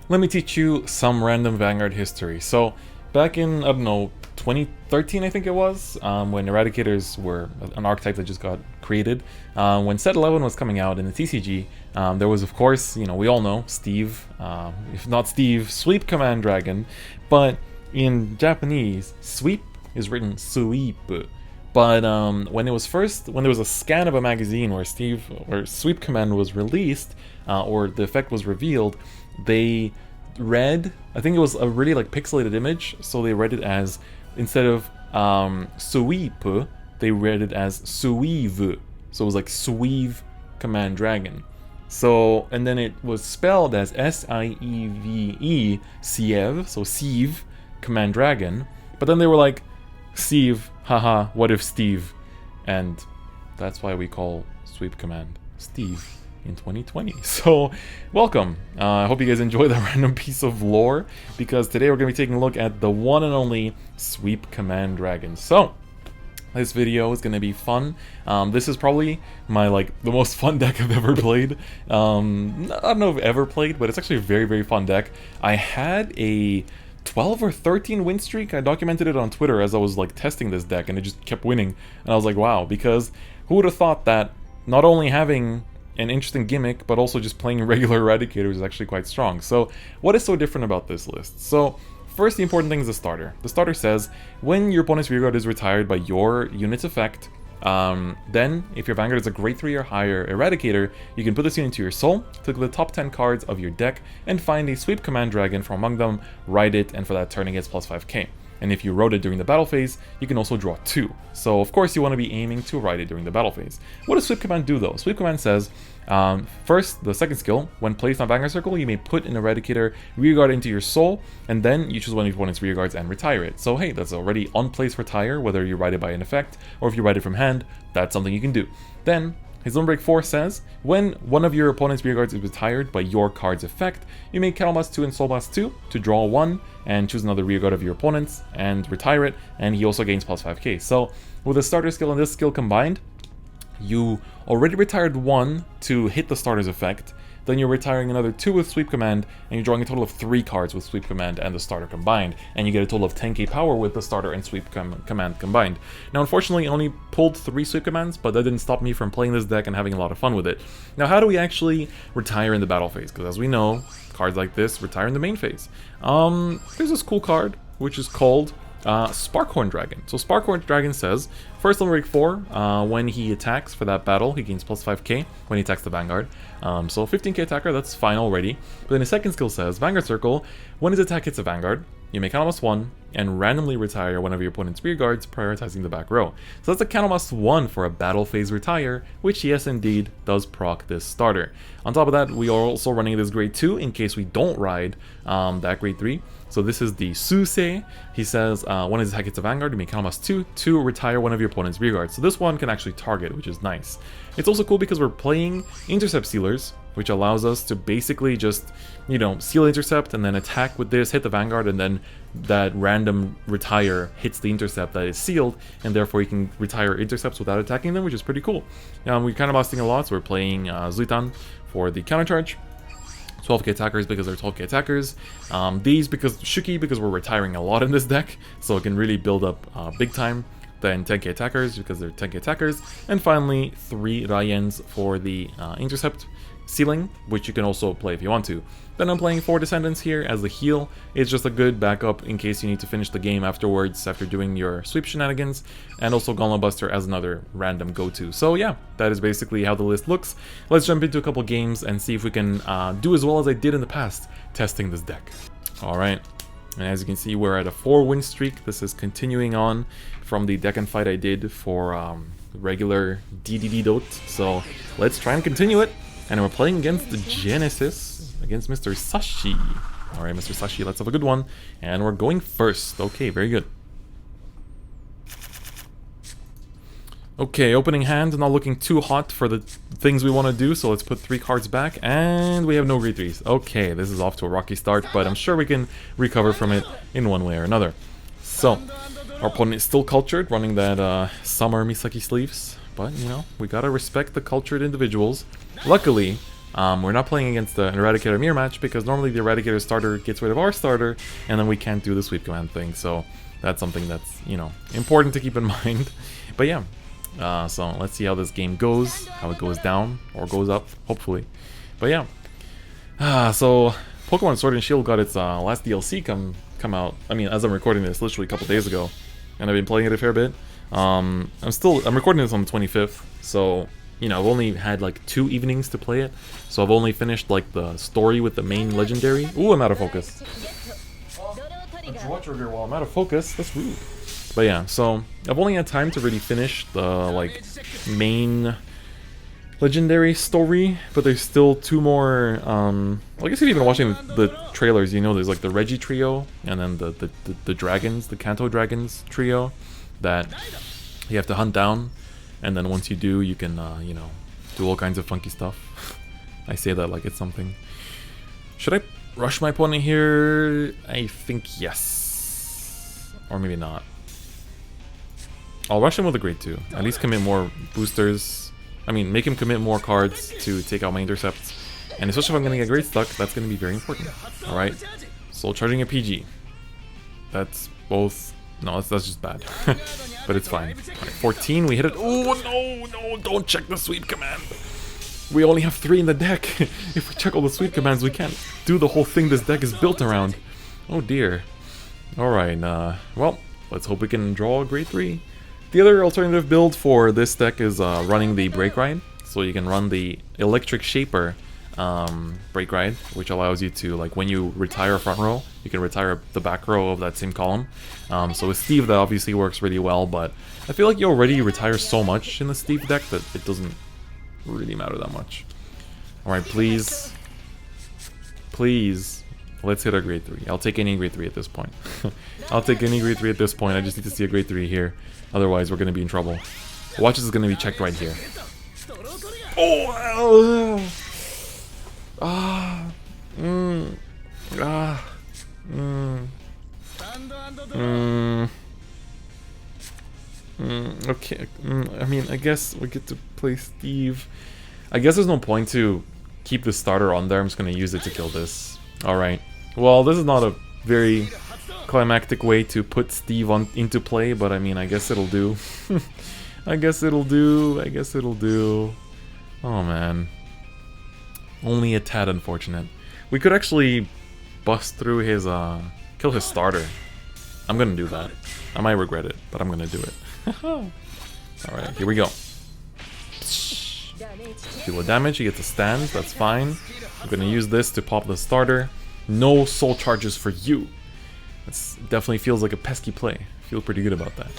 let me teach you some random Vanguard history. So, back in, I don't know, 2013 I think it was, when Eradicators were an archetype that just got created, when Set 11 was coming out in the TCG, there was of course, we all know, Steve, if not Steve, Sweep Command Dragon, but in Japanese, sweep is written sweep. But when there was a scan of a magazine where Sweep Command was released, or the effect was revealed, they read, I think it was a really pixelated image, so they read it as, instead of sweep, they read it as Sieve. So it was like Sieve Command Dragon. So, and then it was spelled as Sieve, Sieve, so Sieve Command Dragon. But then they were like, Sieve, haha, what if Steve? And that's why we call Sweep Command Steve in 2020. So, welcome. I hope you guys enjoy that random piece of lore, because today we're going to be taking a look at the one and only Sweep Command Dragon. So, this video is going to be fun. This is probably my, the most fun deck I've ever played. I don't know if I've ever played, but it's actually a very, very fun deck. I had a 12 or 13 win streak. I documented it on Twitter as I was testing this deck, and it just kept winning. And I was like, wow, because who would have thought that not only having an interesting gimmick, but also just playing regular Eradicators is actually quite strong. So what is so different about this list? So first, the important thing is the starter. The starter says, when your opponent's rearguard is retired by your unit's effect, then, if your Vanguard is a grade 3 or higher Eradicator, you can put this unit into your soul, take the top 10 cards of your deck, and find a Sweep Command Dragon from among them, ride it, and for that turn it gets plus 5k. And if you rode it during the battle phase, you can also draw 2. So of course you want to be aiming to ride it during the battle phase. What does Sweep Command do though? Sweep Command says, first, the second skill, when placed on Vanguard Circle, you may put an Eradicator rearguard into your soul, and then you choose one of your opponent's rearguards and retire it. So hey, that's already on place retire, whether you ride it by an effect, or if you ride it from hand, that's something you can do. Then, his Break 4 says, when one of your opponent's rearguards is retired by your card's effect, you may Counterblast 2 and Soul Blast 2 to draw 1 and choose another rearguard of your opponent's and retire it, and he also gains plus 5k. So with the starter skill and this skill combined, you already retired 1 to hit the starter's effect, then you're retiring another 2 with Sweep Command, and you're drawing a total of 3 cards with Sweep Command and the starter combined, and you get a total of 10k power with the starter and Sweep Command combined. Now unfortunately I only pulled 3 Sweep Commands, but that didn't stop me from playing this deck and having a lot of fun with it. Now how do we actually retire in the battle phase? Because as we know, cards like this retire in the main phase. There's this cool card, which is called Sparkhorn Dragon. So Sparkhorn Dragon says, first on Break 4, when he attacks for that battle, he gains plus 5k when he attacks the Vanguard. So 15k attacker, that's fine already. But then his second skill says, Vanguard Circle, when his attack hits a Vanguard, you may count +1 and randomly retire one of your opponent's rearguards, prioritizing the back row. So that's a count +1 for a battle phase retire, which yes indeed does proc this starter. On top of that, we are also running this grade 2 in case we don't ride that grade 3. So this is the Suse. He says, when his attack hits a Vanguard, you may count +2 to retire one of your opponent's rearguards. So this one can actually target, which is nice. It's also cool because we're playing Intercept Sealers, which allows us to basically just, seal Intercept and then attack with this, hit the Vanguard, and then that random retire hits the Intercept that is sealed, and therefore you can retire Intercepts without attacking them, which is pretty cool. We're kind of busting a lot, so we're playing Zuitan for the countercharge. 12k attackers because they're 12k attackers. These because Shuki because we're retiring a lot in this deck, so it can really build up big time. Then 10k attackers because they're 10k attackers. And finally 3 Ryans for the intercept sealing, which you can also play if you want to. Then I'm playing 4 Descendants here as the heal. It's just a good backup in case you need to finish the game afterwards after doing your sweep shenanigans, and also Gauntlet Buster as another random go-to. So yeah, that is basically how the list looks. Let's jump into a couple games and see if we can do as well as I did in the past testing this deck. Alright, and as you can see, we're at a 4-win streak. This is continuing on from the deck and fight I did for regular DDD Dot. So let's try and continue it. And we're playing against the Genesis, against Mr. Sashi. Alright, Mr. Sashi, let's have a good one. And we're going first. Okay, very good. Okay, opening hand, not looking too hot for the things we want to do, so let's put 3 cards back, and we have no grade 3s. Okay, this is off to a rocky start, but I'm sure we can recover from it in one way or another. So, our opponent is still cultured, running that summer Misaki sleeves, but, we gotta respect the cultured individuals. Luckily, We're not playing against the Eradicator mirror match because normally the Eradicator starter gets rid of our starter, and then we can't do the sweep command thing. So that's something that's, you know, important to keep in mind. But yeah, so let's see how this game goes, how it goes down or goes up, hopefully. But yeah, so Pokemon Sword and Shield got its last DLC come out. I mean, as I'm recording this, literally a couple days ago, and I've been playing it a fair bit. I'm recording this on the 25th, so you know, I've only had like 2 evenings to play it, so I've only finished like the story with the main legendary. Ooh, I'm out of focus. A draw trigger while I'm out of focus, that's rude. But yeah, so I've only had time to really finish the like main legendary story, but there's still 2 more. I guess if you've been watching the trailers, you know there's like the Reggie trio and then the dragons, the Kanto dragons trio that you have to hunt down. And then once you do, you can, you know, do all kinds of funky stuff. I say that like it's something. Should I rush my opponent here? I think yes. Or maybe not. I'll rush him with a grade 2. At least commit more boosters. I mean, make him commit more cards to take out my intercepts. And especially if I'm going to get grade stuck, that's going to be very important. Alright? Soul charging a PG. That's both... No, that's just bad. But it's fine. Right, 14, we hit it. Oh, no, don't check the sweep command. We only have 3 in the deck. If we check all the sweep commands, we can't do the whole thing this deck is built around. Oh dear. Alright, well, let's hope we can draw a grade 3. The other alternative build for this deck is running the Break Ride. So you can run the Electric Shaper Break Ride, which allows you to, like, when you retire front row, you can retire the back row of that same column. So with Steve, that obviously works really well, but I feel like you already retire so much in the Steve deck that it doesn't really matter that much. Alright, please. Please. Let's hit our grade 3. I'll take any grade 3 at this point. I'll take any grade 3 at this point. I just need to see a grade 3 here. Otherwise, we're going to be in trouble. Watch, this is going to be checked right here. Oh! Okay, I mean, I guess we get to play Steve. I guess there's no point to keep the starter on there. I'm just gonna use it to kill this. Alright. Well, this is not a very climactic way to put Steve into play, but I mean, I guess it'll do. I guess it'll do. Oh man. Only a tad unfortunate. We could actually bust through his, kill his starter. I'm gonna do that. I might regret it, but I'm gonna do it. Alright, here we go. Deal of damage, he gets a stand, that's fine. I'm gonna use this to pop the starter. No soul charges for you. That definitely feels like a pesky play. Feel pretty good about that.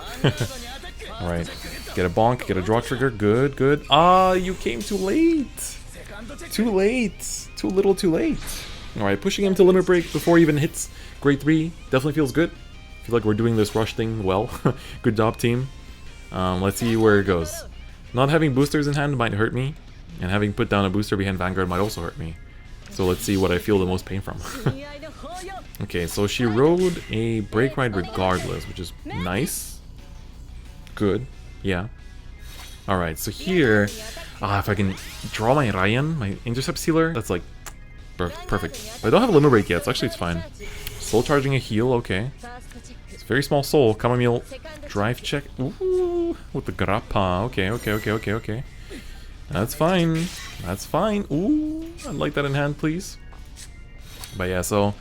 Alright, get a bonk, get a draw trigger, good, good. Ah, you came too late! Too late! Too little too late. Alright, pushing him to limit break before he even hits grade 3 definitely feels good. I feel like we're doing this rush thing well. Good job, team. Let's see where it goes. Not having boosters in hand might hurt me, and having put down a booster behind Vanguard might also hurt me. So let's see what I feel the most pain from. Okay, so she rode a Break Ride regardless, which is nice. Good, yeah. Alright, so here, if I can draw my Ryan, my Intercept Sealer, that's like perfect. But I don't have a Limit Break yet, so actually it's fine. Soul charging a heal, okay. It's a very small soul. Chamomile drive check. Ooh, with the Grappa. Okay. That's fine. That's fine. Ooh, I'd like that in hand, please. But yeah, so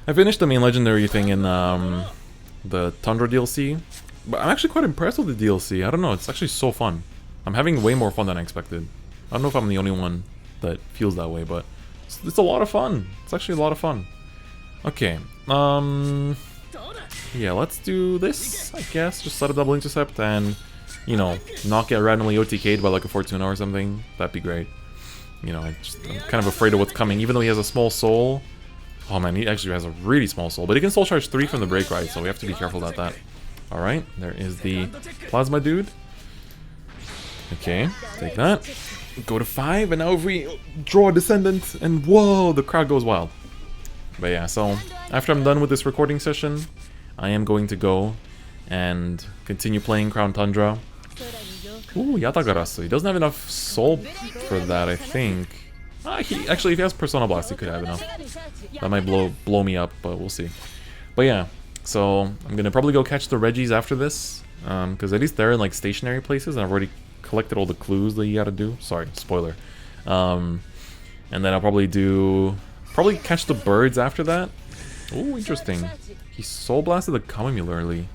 I finished the main legendary thing in the Tundra DLC. But I'm actually quite impressed with the DLC. I don't know, it's actually so fun. I'm having way more fun than I expected. I don't know if I'm the only one that feels that way, but it's a lot of fun. It's actually a lot of fun. Okay, yeah, let's do this, I guess. Just set a double intercept and, you know, not get randomly OTK'd by like a Fortuna or something. That'd be great. You know, I'm kind of afraid of what's coming. Even though he has a small soul. Oh man, he actually has a really small soul. But he can soul charge 3 from the Break Ride, so we have to be careful about that. Alright, there is the Plasma Dude. Okay, take that. Go to 5, and now if we draw a Descendant, and whoa, the crowd goes wild. But yeah, so after I'm done with this recording session, I am going to go and continue playing Crown Tundra. Ooh, Yatagarasu. He doesn't have enough soul for that, I think. Actually, if he has Persona Blast, he could have enough. That might blow me up, but we'll see. But yeah, so I'm gonna probably go catch the Reggies after this, because at least they're in like stationary places, and I've already collected all the clues that you gotta do. Sorry, spoiler. And then I'll probably catch the birds after that. Oh, interesting. He Soul Blasted the Kamamule early.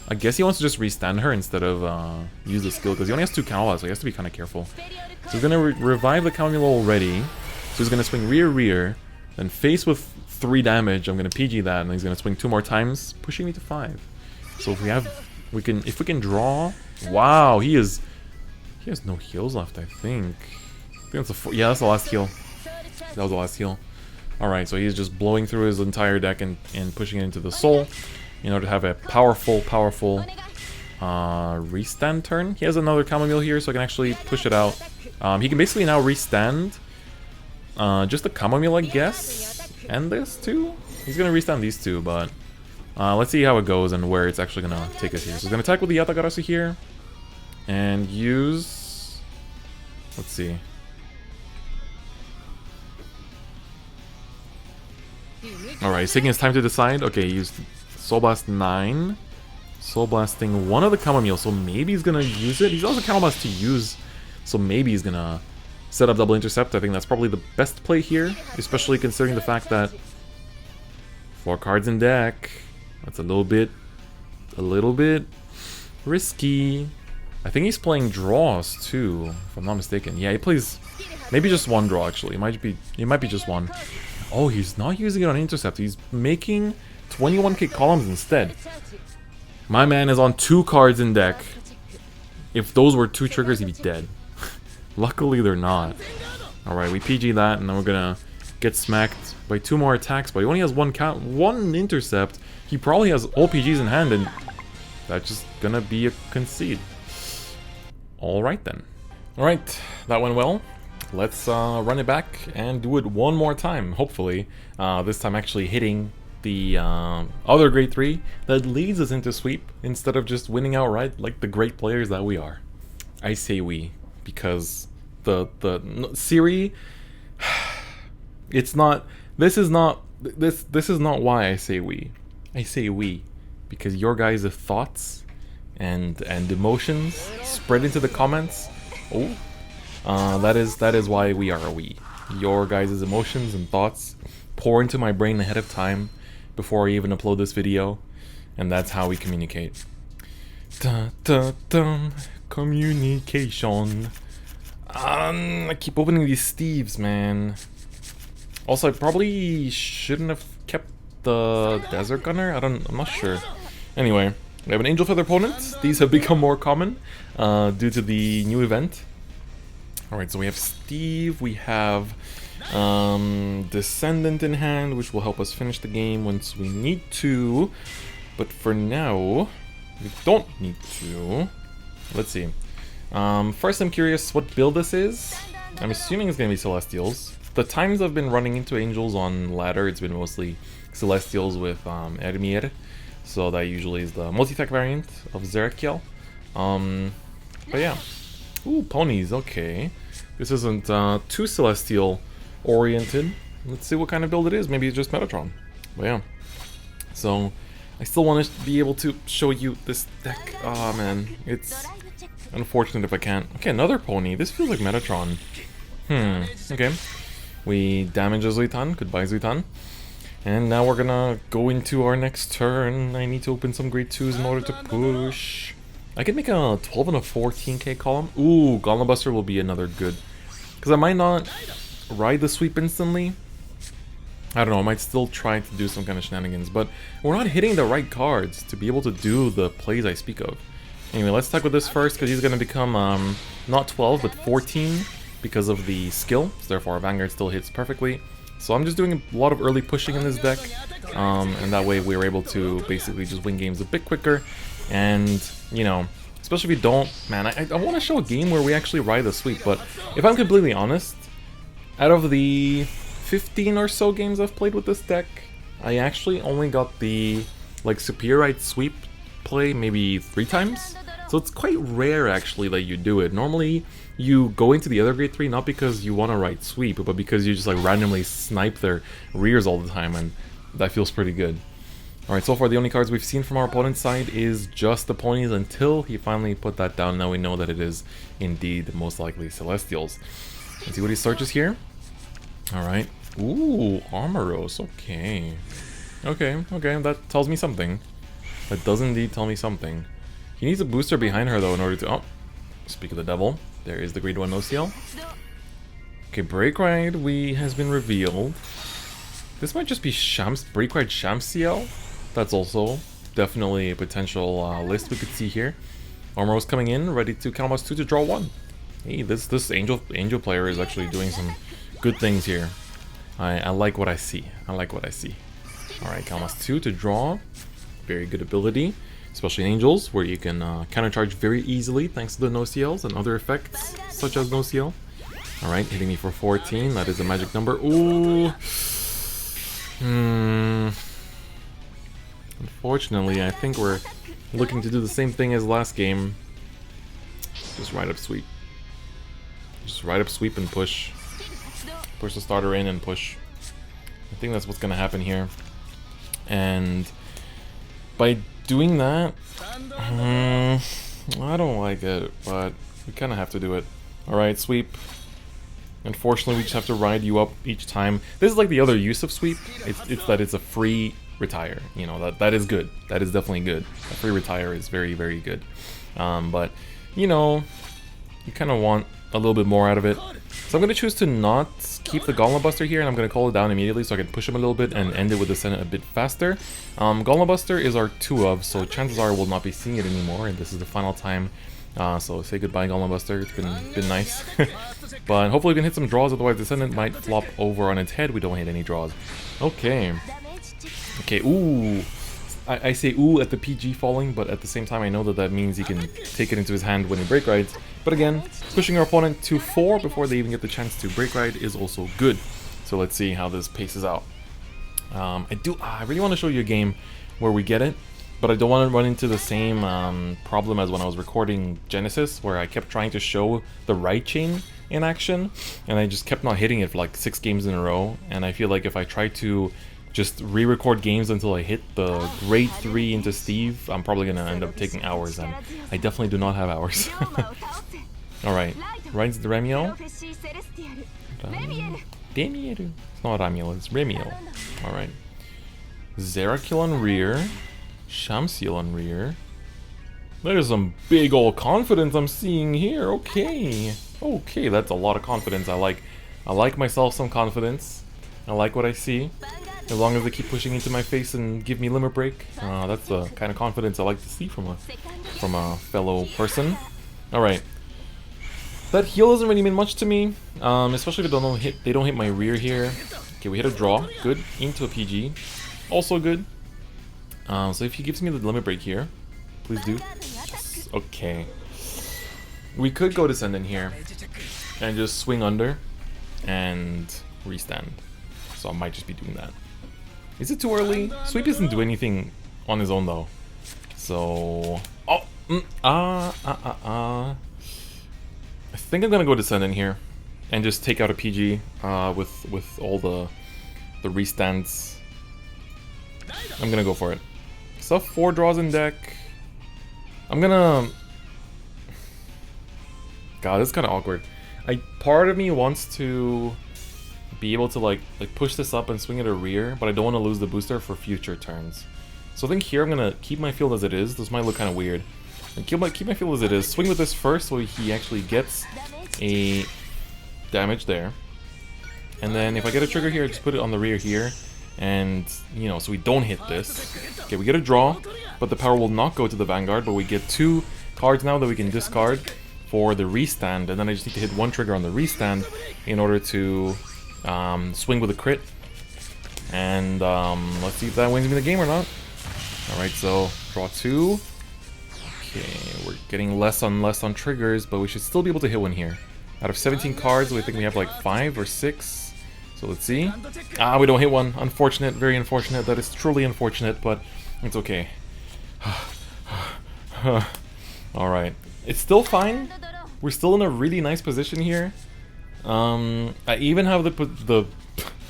I guess he wants to just restand her instead of use the skill, because he only has 2 counter blasts, so he has to be kind of careful. So he's gonna revive the Kamamule already. So he's gonna swing rear, then face with 3 damage. I'm gonna PG that, and he's gonna swing 2 more times, pushing me to 5. So if we can draw. Wow, he has no heals left. I think that's yeah, that's the last heal. That was the last heal. All right, so he's just blowing through his entire deck and pushing it into the soul in order to have a powerful restand turn. He has another Kamamule here, so I can actually push it out. He can basically now restand just the Kamamule, I guess, and this too. He's gonna restand these 2, but let's see how it goes and where it's actually gonna take us here. So he's gonna attack with the Yatagarasu here and use. Let's see. Alright, he's taking his time to decide. Okay, he used Soul Blast 9. Soul Blasting one of the Kamamule, so maybe he's gonna use it. He's also Counter Blast to use, so maybe he's gonna set up double intercept. I think that's probably the best play here, especially considering the fact that 4 cards in deck. That's a little bit risky. I think he's playing draws too, if I'm not mistaken. Yeah, he plays maybe just 1 draw actually. It might be just 1. Oh, he's not using it on intercept. He's making 21k columns instead. My man is on 2 cards in deck. If those were 2 triggers, he'd be dead. Luckily, they're not. Alright, we PG that, and then we're gonna get smacked by 2 more attacks, but he only has 1 intercept. He probably has all PGs in hand, and that's just gonna be a concede. Alright then. Alright, that went well. Let's run it back and do it one more time, hopefully. This time actually hitting the other grade 3 that leads us into sweep instead of just winning outright like the great players that we are. I say we, because the Siri, it's not, this is not why I say we. I say we because your guys' thoughts and emotions spread into the comments. Oh. That is why we are a we. Your guys' emotions and thoughts pour into my brain ahead of time before I even upload this video, and that's how we communicate. Communication. I keep opening these Steves, man. Also, I probably shouldn't have kept the Desert Gunner. I'm not sure. Anyway, we have an Angel Feather opponent. These have become more common due to the new event. Alright, so we have Steve, we have Descendant in hand, which will help us finish the game once we need to. But for now, we don't need to. Let's see. First, I'm curious what build this is. I'm assuming it's going to be Celestials. The times I've been running into Angels on ladder, it's been mostly Celestials with Ermir. So that usually is the multi-tech variant of Zerakiel. But yeah. Ooh, ponies, okay. This isn't too Celestial oriented. Let's see what kind of build it is. Maybe it's just Metatron. But yeah. So, I still want to be able to show you this deck. Oh man, it's unfortunate if I can't. Okay, another pony. This feels like Metatron. Okay. We damage a Zuitan. Goodbye, Zuitan. And now we're gonna go into our next turn. I need to open some grade 2s in order to push. I could make a 12 and a 14k column. Ooh, Golem Buster will be another good. Because I might not ride the sweep instantly. I don't know, I might still try to do some kind of shenanigans. But we're not hitting the right cards to be able to do the plays I speak of. Anyway, let's talk with this first, because he's going to become not 12, but 14 because of the skill. So therefore, our Vanguard still hits perfectly. So I'm just doing a lot of early pushing in this deck. And that way we're able to basically just win games a bit quicker. And, you know, especially if you don't, man, I want to show a game where we actually ride the sweep, but if I'm completely honest, out of the 15 or so games I've played with this deck, I actually only got the, like, Superiorite sweep play maybe 3 times. So it's quite rare actually that you do it. Normally you go into the other grade 3 not because you want to write sweep, but because you just like randomly snipe their rears all the time, and that feels pretty good. Alright, so far the only cards we've seen from our opponent's side is just the ponies until he finally put that down. Now we know that it is indeed most likely Celestials. Let's see what he searches here. Alright. Ooh, Armoros. Okay. Okay, that tells me something. That does indeed tell me something. He needs a booster behind her though in order to... Oh, speak of the devil. There is the grade 1 OCL. Okay, Break Ride has been revealed. This might just be Break Ride Shamsiel. That's also definitely a potential list we could see here. Armoros coming in, ready to Kalmas 2 to draw 1. Hey, this Angel player is actually doing some good things here. I like what I see. Alright, Kalmas 2 to draw. Very good ability, especially in Angels, where you can countercharge very easily thanks to the no-CLs and other effects, such as no-CL. Alright, hitting me for 14. That is a magic number. Ooh. Unfortunately, I think we're looking to do the same thing as last game. Just right up sweep. Just right up sweep and push. Push the starter in and push. I think that's what's going to happen here. And by doing that, I don't like it, but we kind of have to do it. Alright, sweep. Unfortunately, we just have to ride you up each time. This is like the other use of sweep. It's that it's a free retire. You know, that is good. That is definitely good. A free retire is very, very good. But, you know, you kind of want a little bit more out of it. So I'm going to choose to not keep the Golem Buster here, and I'm going to call it down immediately so I can push him a little bit and end it with the Senate a bit faster. Golem Buster is our 2 of, so chances are we'll not be seeing it anymore, and this is the final time. So say goodbye, Golem Buster. It's been nice. But hopefully we can hit some draws, otherwise the Descendant might flop over on its head. We don't hit any draws. Okay. Okay, ooh. I say ooh at the PG falling, but at the same time I know that means he can take it into his hand when he break rides. But again, pushing our opponent to 4 before they even get the chance to break ride is also good. So let's see how this paces out. I really want to show you a game where we get it, but I don't want to run into the same problem as when I was recording Genesis, where I kept trying to show the right chain in action, and I just kept not hitting it for like 6 games in a row. And I feel like if I try to just re-record games until I hit the grade 3 into Steve, I'm probably going to end up taking hours, and I definitely do not have hours. Alright, rides the Ramiel. It's not Ramiel, it's Ramiel. Alright. Zerakil on rear. Shamsiel on rear. There's some big old confidence I'm seeing here. Okay. Okay, that's a lot of confidence. I like myself some confidence. I like what I see. As long as they keep pushing into my face and give me limit break, that's the kind of confidence I like to see from a fellow person. Alright. That heal doesn't really mean much to me, especially if they don't hit my rear here. Okay, we hit a draw. Good. Into a PG. Also good. So if he gives me the limit break here, please do. Yes. Okay. We could go Descendant here and just swing under and restand. So I might just be doing that. Is it too early? Sweep doesn't do anything on his own though. So... Oh! I think I'm gonna go Descendant here and just take out a PG with all the restands. I'm gonna go for it. So 4 draws in deck. I'm gonna... God, this is kind of awkward. Part of me wants to be able to like push this up and swing it a rear, but I don't want to lose the booster for future turns. So I think here I'm gonna keep my field as it is. This might look kind of weird. And keep my field as it is. Swing with this first so he actually gets a damage there. And then if I get a trigger here, I just put it on the rear here. And, you know, so we don't hit this. Okay, we get a draw, but the power will not go to the Vanguard, but we get 2 cards now that we can discard for the restand. And then I just need to hit 1 trigger on the restand in order to swing with a crit. And let's see if that wins me the game or not. Alright, so draw 2. Okay, we're getting less on triggers, but we should still be able to hit one here. Out of 17 cards, we think we have like 5 or 6. So let's see. Ah, we don't hit one. Unfortunate, very unfortunate. That is truly unfortunate, but it's okay. Alright. It's still fine. We're still in a really nice position here. I even have the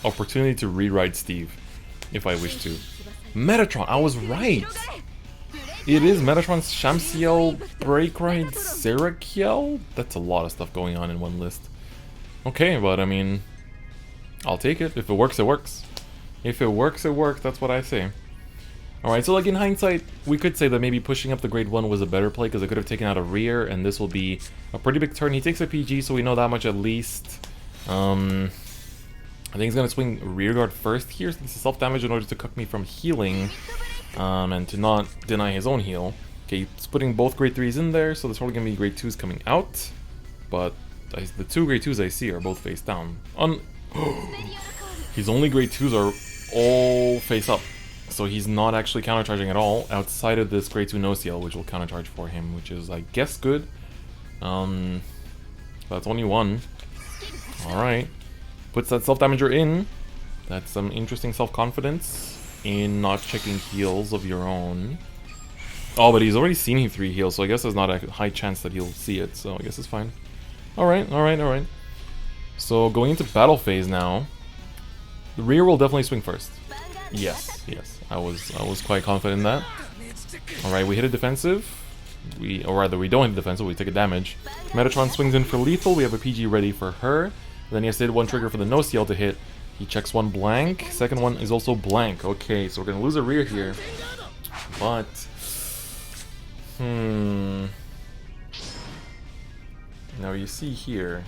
opportunity to rewrite Steve, if I wish to. Metatron, I was right! It is Metatron's Shamsiel, Breakride, Serakiel? That's a lot of stuff going on in one list. Okay, but I mean, I'll take it. If it works, it works. If it works, it works. That's what I say. Alright, so like in hindsight, we could say that maybe pushing up the grade 1 was a better play because I could have taken out a rear, and this will be a pretty big turn. He takes a PG, so we know that much at least. I think he's going to swing rear guard first here, since it's self-damage in order to cook me from healing, and to not deny his own heal. Okay, he's putting both grade 3s in there, so there's probably going to be grade 2s coming out. But the 2 grade 2s I see are both face down. His only grade 2s are all face up. So he's not actually countercharging at all, outside of this grade 2 no-seal, which will countercharge for him, which is, I guess, good. That's only one. Alright. Puts that self-damager in. That's some interesting self-confidence in not checking heals of your own. Oh, but he's already seen he 3 heals, so I guess there's not a high chance that he'll see it, so I guess it's fine. Alright, alright, alright. So going into battle phase now. The rear will definitely swing first. Yes, yes. I was quite confident in that. Alright, we hit a defensive. Or rather, we don't hit the defensive, we take a damage. Metatron swings in for lethal, we have a PG ready for her. Then he has to hit one trigger for the no-seal to hit. He checks one blank, second one is also blank. Okay, so we're gonna lose a rear here. But... Now you see here...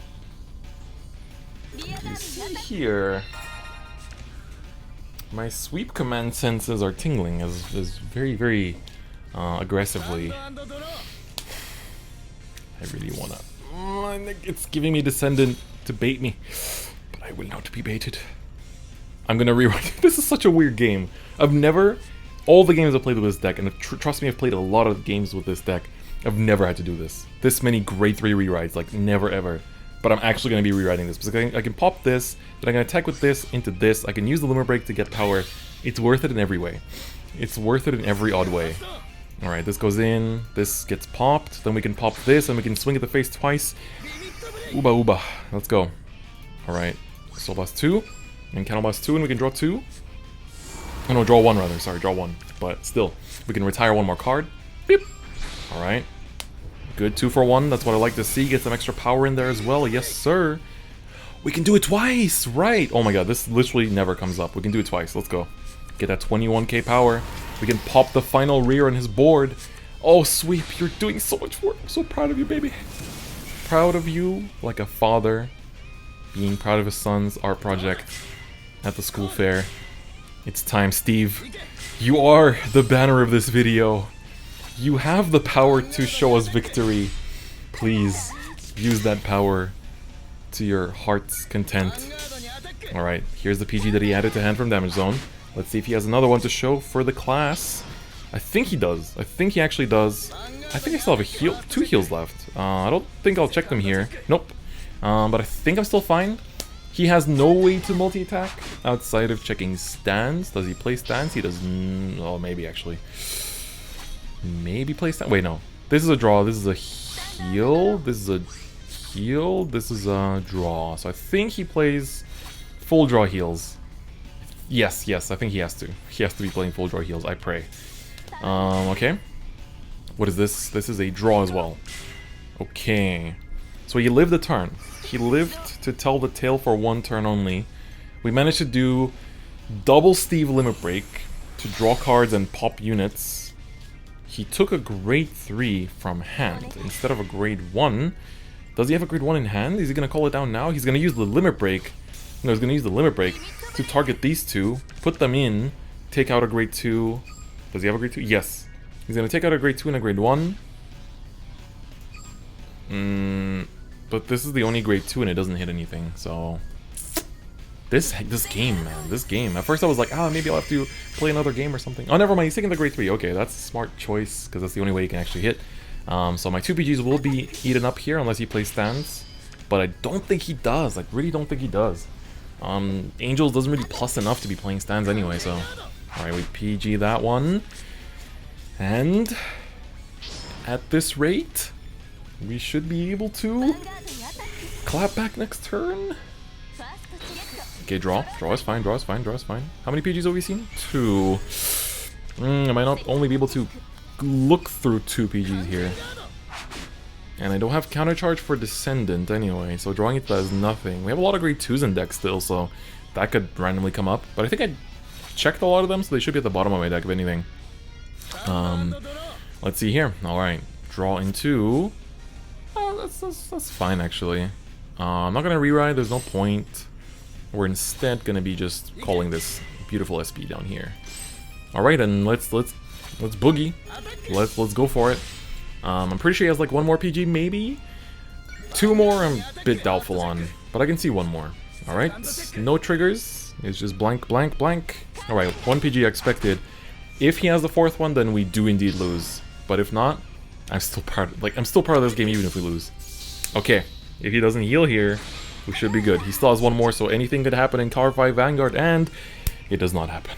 My sweep command senses are tingling as very, very aggressively. I really wanna... it's giving me Descendant to bait me, but I will not be baited. I'm gonna rewrite. This is such a weird game. I've never... All the games I've played with this deck, and trust me, I've played a lot of games with this deck, I've never had to do this. This many grade 3 rewrites, like never ever. But I'm actually going to be rewriting this, because I can pop this, then I'm going to attack with this into this, I can use the Limit Break to get power. It's worth it in every way. It's worth it in every odd way. Alright, this goes in, this gets popped, then we can pop this, and we can swing at the face twice. Uba uba, let's go. Alright, Soul Blast 2, and Counter Blast 2, and we can draw 2. Oh no, draw 1 rather, sorry, draw 1. But still, we can retire one more card. Beep! Alright. Good, 2 for 1, that's what I like to see. Get some extra power in there as well, yes sir. We can do it twice, right? Oh my god, this literally never comes up. We can do it twice, let's go. Get that 21k power. We can pop the final rear on his board. Oh, Sweep, you're doing so much work. I'm so proud of you, baby. Proud of you, like a father being proud of his son's art project at the school fair. It's time, Steve. You are the banner of this video. You have the power to show us victory. Please, use that power to your heart's content. Alright, here's the PG that he added to hand from Damage Zone. Let's see if he has another one to show for the class. I think he does. I think he actually does. I think I still have a 2 heals left. I don't think I'll check them here. Nope. But I think I'm still fine. He has no way to multi-attack outside of checking stance. Does he play stance? He does... Oh, maybe actually. Maybe play stance? Wait, no. This is a draw. This is a heal. This is a heal. This is a draw. So I think he plays full draw heals. Yes, yes, I think he has to. He has to be playing full draw heals, I pray. Okay. What is this? This is a draw as well. Okay. So he lived a turn. He lived to tell the tale for 1 turn only. We managed to do double Steve Limit Break to draw cards and pop units. He took a grade 3 from hand instead of a grade 1. Does he have a grade 1 in hand? Is he going to call it down now? He's going to use the Limit Break. No, he's going to use the Limit Break to target these 2, put them in, take out a grade 2. Does he have a grade 2? Yes. He's going to take out a grade 2 and a grade 1. But this is the only grade 2 and it doesn't hit anything, so... This game, man, this game. At first I was like, maybe I'll have to play another game or something. Oh, never mind, he's taking the grade 3. Okay, that's a smart choice, because that's the only way he can actually hit. So my 2 PGs will be eaten up here, unless he plays stance. But I don't think he does, I really don't think he does. Angels doesn't really plus enough to be playing stands anyway, so... Alright, we PG that one. And... at this rate, we should be able to clap back next turn. Okay, draw. Draw is fine, draw is fine, draw is fine. How many PGs have we seen? 2. I might not only be able to look through 2 PGs here. And I don't have countercharge for Descendant anyway, so drawing it does nothing. We have a lot of grade 2s in deck still, so that could randomly come up. But I think I checked a lot of them, so they should be at the bottom of my deck if anything. Let's see here. Alright, draw into... Oh, that's fine actually. I'm not gonna rewrite, there's no point. We're instead gonna be just calling this beautiful SP down here. Alright, and let's boogie. Let's go for it. I'm pretty sure he has like 1 more PG, maybe? 2 more I'm a bit doubtful on, but I can see 1 more. Alright, no triggers. It's just blank, blank, blank. Alright, 1 PG expected. If he has the 4th one, then we do indeed lose. But if not, I'm still part of this game even if we lose. Okay, if he doesn't heal here, we should be good. He still has 1 more, so anything could happen in Cardfight, Vanguard, and it does not happen.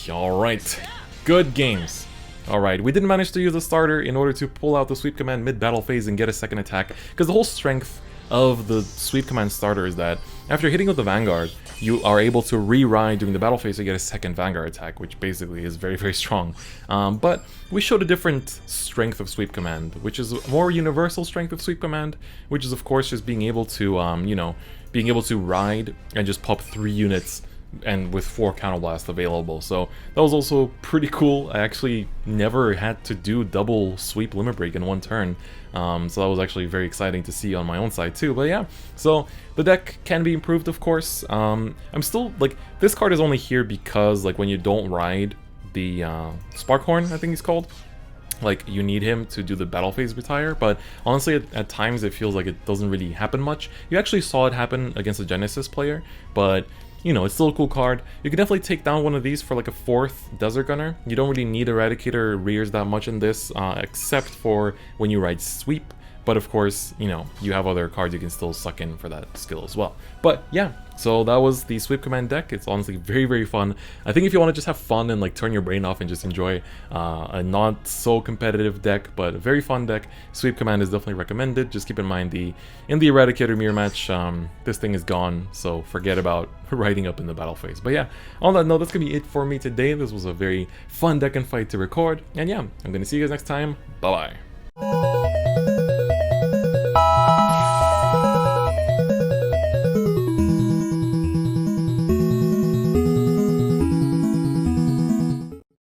Alright. Good games. Alright, we didn't manage to use the starter in order to pull out the sweep command mid-battle phase and get a second attack, because the whole strength of the sweep command starter is that after hitting with the Vanguard, you are able to re-ride during the battle phase to get a second Vanguard attack, which basically is very, very strong. But we showed a different strength of sweep command, which is a more universal strength of sweep command, which is of course just being able to, you know, being able to ride and just pop 3 units and with 4 counterblast available. So that was also pretty cool. I actually never had to do double sweep limit break in 1 turn. So that was actually very exciting to see on my own side too. But yeah, so the deck can be improved, of course. I'm still, like, this card is only here because, like, when you don't ride the Sparkhorn, I think he's called, like, you need him to do the battle phase retire, but honestly at times it feels like it doesn't really happen much. You actually saw it happen against a Genesis player, but you know, it's still a cool card. You can definitely take down one of these for like a 4th Desert Gunner. You don't really need Eradicator rears that much in this, except for when you ride Sweep. But of course, you know, you have other cards you can still suck in for that skill as well. But yeah, so that was the Sweep Command deck. It's honestly very, very fun. I think if you want to just have fun and like turn your brain off and just enjoy a not so competitive deck, but a very fun deck, Sweep Command is definitely recommended. Just keep in mind in the Eradicator mirror match, this thing is gone, so forget about riding up in the battle phase. But yeah, on that note, that's gonna be it for me today. This was a very fun deck and fight to record, and yeah, I'm gonna see you guys next time. Bye bye.